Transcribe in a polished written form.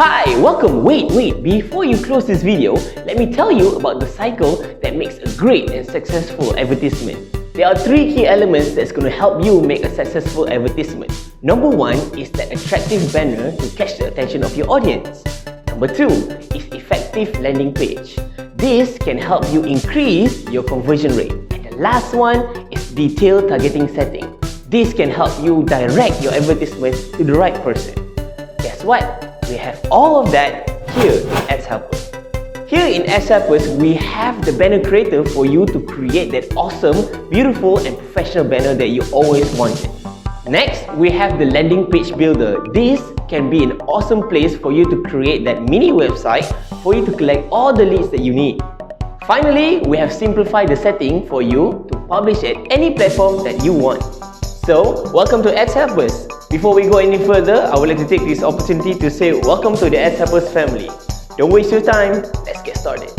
Hi, welcome. Wait, before you close this video, let me tell you about the cycle that makes a great and successful advertisement. There are three key elements that's going to help you make a successful advertisement. Number one is that attractive banner to catch the attention of your audience. Number two is effective landing page. This can help you increase your conversion rate. And the last one is detailed targeting setting. This can help you direct your advertisement to the right person. Guess what? We have all of that here in AdsHelper. Here in AdsHelper, we have the banner creator for you to create that awesome, beautiful and professional banner that you always wanted. Next, we have the landing page builder. This can be an awesome place for you to create that mini website for you to collect all the leads that you need. Finally, we have simplified the setting for you to publish at any platform that you want. So, welcome to AdsHelper. Before we go any further, I would like to take this opportunity to say welcome to the AdsHelper family. Don't waste your time, let's get started.